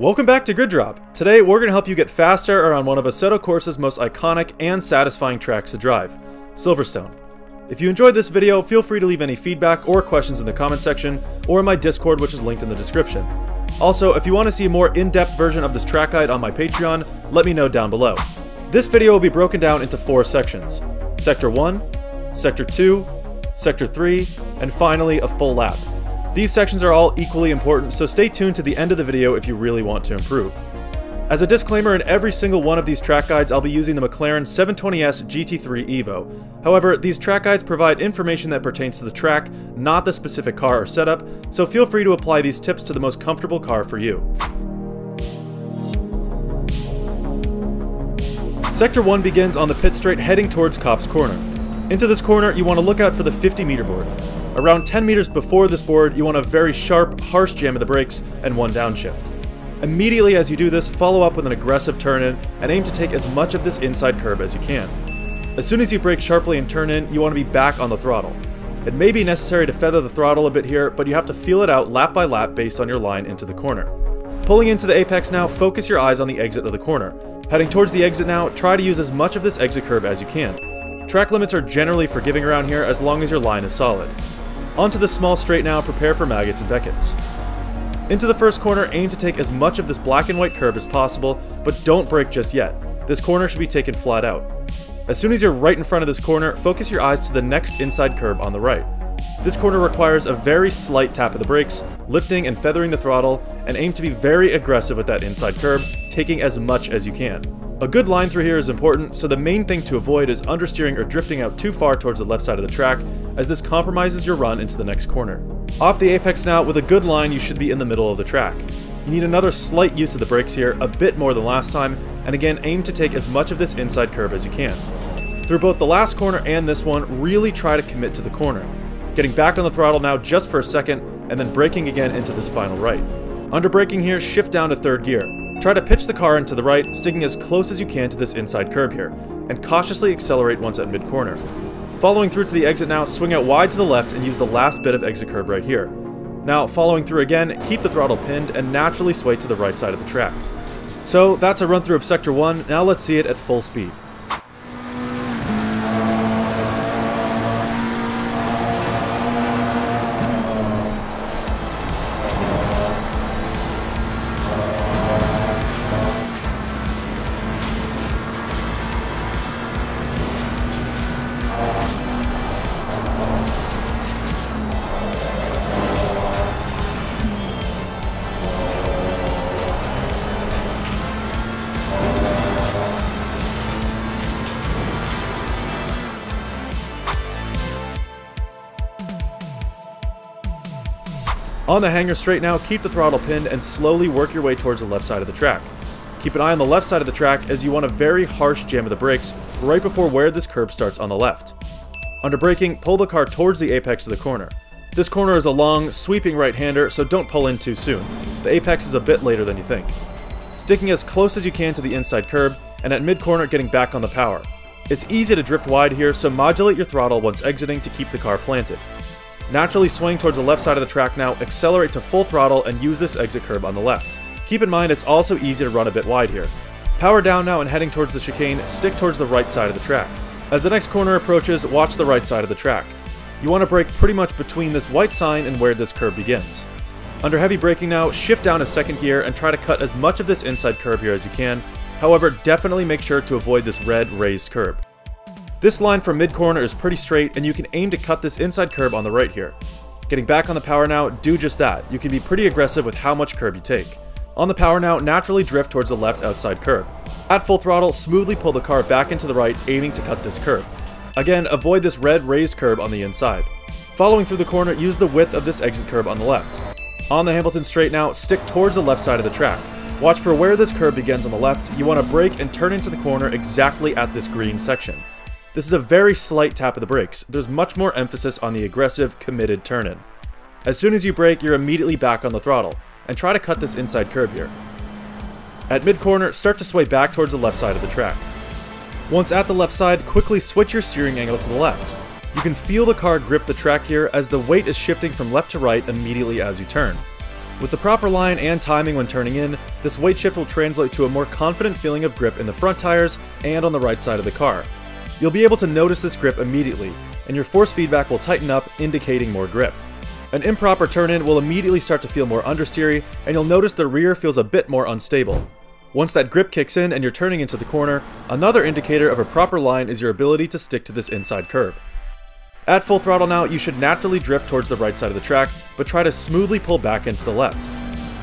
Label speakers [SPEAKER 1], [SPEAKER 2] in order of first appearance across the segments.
[SPEAKER 1] Welcome back to Grid Drop. Today we're going to help you get faster around one of Assetto Corsa's most iconic and satisfying tracks to drive, Silverstone. If you enjoyed this video, feel free to leave any feedback or questions in the comment section or in my Discord, which is linked in the description. Also, if you want to see a more in-depth version of this track guide on my Patreon, let me know down below. This video will be broken down into 4 sections: Sector 1, Sector 2, Sector 3, and finally a full lap. These sections are all equally important, so stay tuned to the end of the video if you really want to improve. As a disclaimer, in every single one of these track guides I'll be using the McLaren 720S GT3 Evo. However, these track guides provide information that pertains to the track, not the specific car or setup, so feel free to apply these tips to the most comfortable car for you. Sector 1 begins on the pit straight heading towards Copse Corner. Into this corner, you want to look out for the 50-meter board. Around 10 meters before this board, you want a very sharp, harsh jam of the brakes and one downshift. Immediately as you do this, follow up with an aggressive turn-in and aim to take as much of this inside curb as you can. As soon as you brake sharply and turn in, you want to be back on the throttle. It may be necessary to feather the throttle a bit here, but you have to feel it out lap by lap based on your line into the corner. Pulling into the apex now, focus your eyes on the exit of the corner. Heading towards the exit now, try to use as much of this exit curb as you can. Track limits are generally forgiving around here as long as your line is solid. Onto the small straight now, prepare for maggots and beckets. Into the first corner, aim to take as much of this black and white curb as possible, but don't brake just yet. This corner should be taken flat out. As soon as you're right in front of this corner, focus your eyes to the next inside curb on the right. This corner requires a very slight tap of the brakes, lifting and feathering the throttle, and aim to be very aggressive with that inside curb, taking as much as you can. A good line through here is important, so the main thing to avoid is understeering or drifting out too far towards the left side of the track, as this compromises your run into the next corner. Off the apex now, with a good line you should be in the middle of the track. You need another slight use of the brakes here, a bit more than last time, and again aim to take as much of this inside curb as you can. Through both the last corner and this one, really try to commit to the corner. Getting back on the throttle now just for a second, and then braking again into this final right. Under braking here, shift down to 3rd gear. Try to pitch the car into the right, sticking as close as you can to this inside curb here, and cautiously accelerate once at mid-corner. Following through to the exit now, swing out wide to the left and use the last bit of exit curb right here. Now, following through again, keep the throttle pinned and naturally sway to the right side of the track. So that's a run through of Sector 1, now let's see it at full speed. On the hanger straight now, keep the throttle pinned and slowly work your way towards the left side of the track. Keep an eye on the left side of the track as you want a very harsh jam of the brakes right before where this curb starts on the left. Under braking, pull the car towards the apex of the corner. This corner is a long, sweeping right-hander, so don't pull in too soon. The apex is a bit later than you think. Sticking as close as you can to the inside curb, and at mid-corner getting back on the power. It's easy to drift wide here, so modulate your throttle once exiting to keep the car planted. Naturally swing towards the left side of the track now, accelerate to full throttle and use this exit curb on the left. Keep in mind it's also easy to run a bit wide here. Power down now and heading towards the chicane, stick towards the right side of the track. As the next corner approaches, watch the right side of the track. You want to brake pretty much between this white sign and where this curb begins. Under heavy braking now, shift down to 2nd gear and try to cut as much of this inside curb here as you can. However, definitely make sure to avoid this red raised curb. This line from mid-corner is pretty straight, and you can aim to cut this inside curb on the right here. Getting back on the power now, do just that. You can be pretty aggressive with how much curb you take. On the power now, naturally drift towards the left outside curb. At full throttle, smoothly pull the car back into the right, aiming to cut this curb. Again, avoid this red raised curb on the inside. Following through the corner, use the width of this exit curb on the left. On the Hamilton straight now, stick towards the left side of the track. Watch for where this curb begins on the left. You want to brake and turn into the corner exactly at this green section. This is a very slight tap of the brakes. There's much more emphasis on the aggressive, committed turn-in. As soon as you brake, you're immediately back on the throttle, and try to cut this inside curb here. At mid-corner, start to sway back towards the left side of the track. Once at the left side, quickly switch your steering angle to the left. You can feel the car grip the track here as the weight is shifting from left to right immediately as you turn. With the proper line and timing when turning in, this weight shift will translate to a more confident feeling of grip in the front tires and on the right side of the car. You'll be able to notice this grip immediately, and your force feedback will tighten up, indicating more grip. An improper turn-in will immediately start to feel more understeery, and you'll notice the rear feels a bit more unstable. Once that grip kicks in and you're turning into the corner, another indicator of a proper line is your ability to stick to this inside curb. At full throttle now, you should naturally drift towards the right side of the track, but try to smoothly pull back into the left.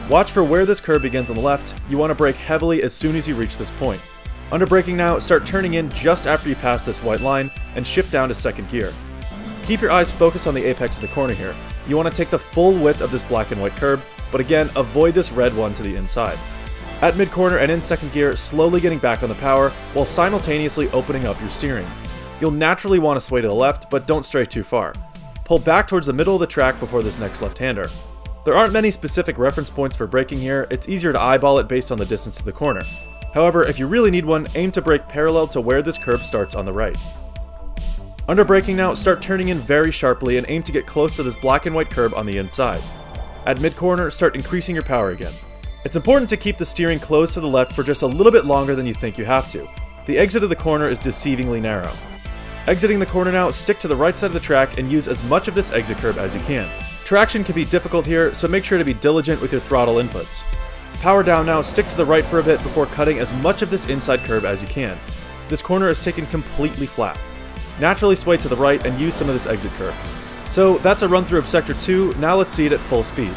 [SPEAKER 1] Watch for where this curb begins on the left. You want to brake heavily as soon as you reach this point. Under braking now, start turning in just after you pass this white line and shift down to second gear. Keep your eyes focused on the apex of the corner here. You want to take the full width of this black and white curb, but again, avoid this red one to the inside. At mid-corner and in second gear, slowly getting back on the power while simultaneously opening up your steering. You'll naturally want to sway to the left, but don't stray too far. Pull back towards the middle of the track before this next left-hander. There aren't many specific reference points for braking here, it's easier to eyeball it based on the distance to the corner. However, if you really need one, aim to brake parallel to where this curb starts on the right. Under braking now, start turning in very sharply and aim to get close to this black and white curb on the inside. At mid-corner, start increasing your power again. It's important to keep the steering closed to the left for just a little bit longer than you think you have to. The exit of the corner is deceivingly narrow. Exiting the corner now, stick to the right side of the track and use as much of this exit curb as you can. Traction can be difficult here, so make sure to be diligent with your throttle inputs. Power down now, stick to the right for a bit before cutting as much of this inside curb as you can. This corner is taken completely flat. Naturally sway to the right and use some of this exit curb. So that's a run through of Sector 2, now let's see it at full speed.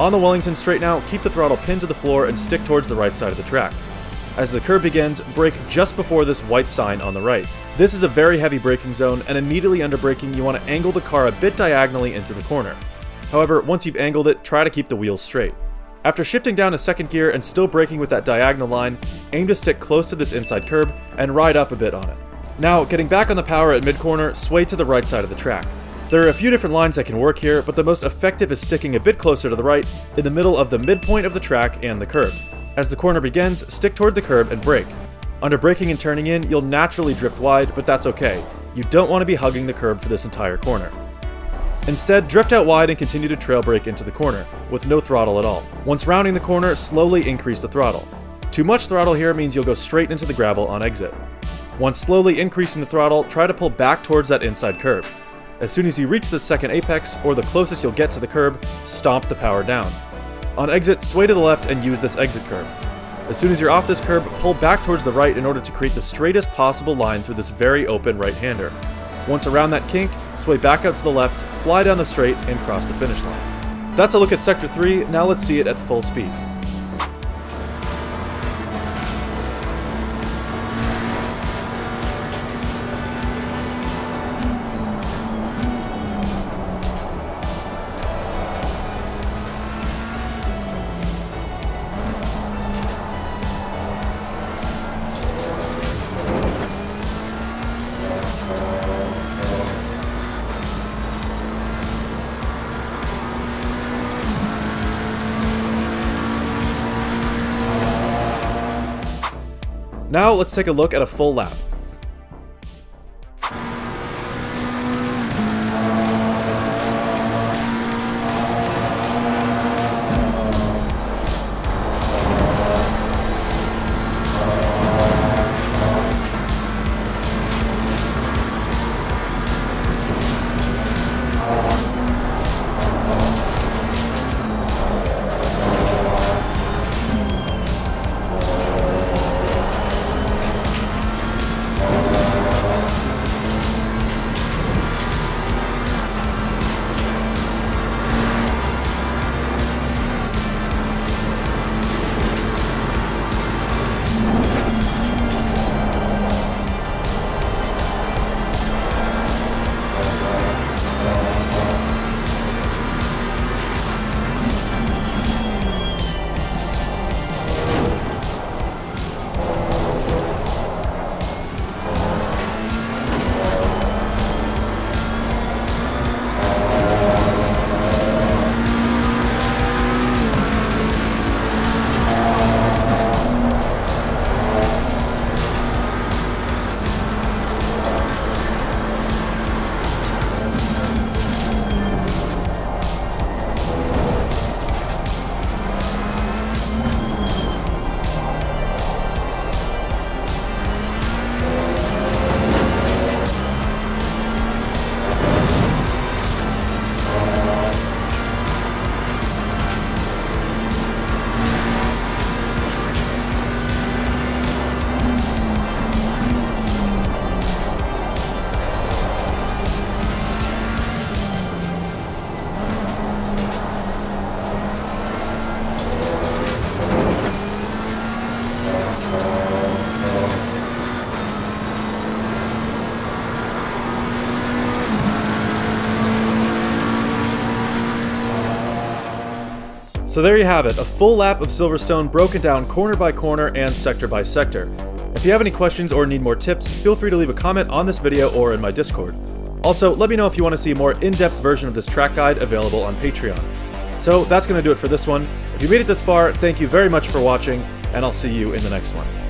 [SPEAKER 1] On the Wellington straight now, keep the throttle pinned to the floor and stick towards the right side of the track. As the curb begins, brake just before this white sign on the right. This is a very heavy braking zone, and immediately under braking you want to angle the car a bit diagonally into the corner. However, once you've angled it, try to keep the wheels straight. After shifting down to second gear and still braking with that diagonal line, aim to stick close to this inside curb and ride up a bit on it. Now, getting back on the power at mid-corner, sway to the right side of the track. There are a few different lines that can work here, but the most effective is sticking a bit closer to the right, in the middle of the midpoint of the track and the curb. As the corner begins, stick toward the curb and brake. Under braking and turning in, you'll naturally drift wide, but that's okay. You don't want to be hugging the curb for this entire corner. Instead, drift out wide and continue to trail brake into the corner, with no throttle at all. Once rounding the corner, slowly increase the throttle. Too much throttle here means you'll go straight into the gravel on exit. Once slowly increasing the throttle, try to pull back towards that inside curb. As soon as you reach the second apex, or the closest you'll get to the curb, stomp the power down. On exit, sway to the left and use this exit curb. As soon as you're off this curb, pull back towards the right in order to create the straightest possible line through this very open right-hander. Once around that kink, sway back out to the left, fly down the straight, and cross the finish line. That's a look at Sector 3, now let's see it at full speed. Now let's take a look at a full lap. So there you have it, a full lap of Silverstone broken down corner by corner and sector by sector. If you have any questions or need more tips, feel free to leave a comment on this video or in my Discord. Also, let me know if you want to see a more in-depth version of this track guide available on Patreon. So that's going to do it for this one. If you made it this far, thank you very much for watching, and I'll see you in the next one.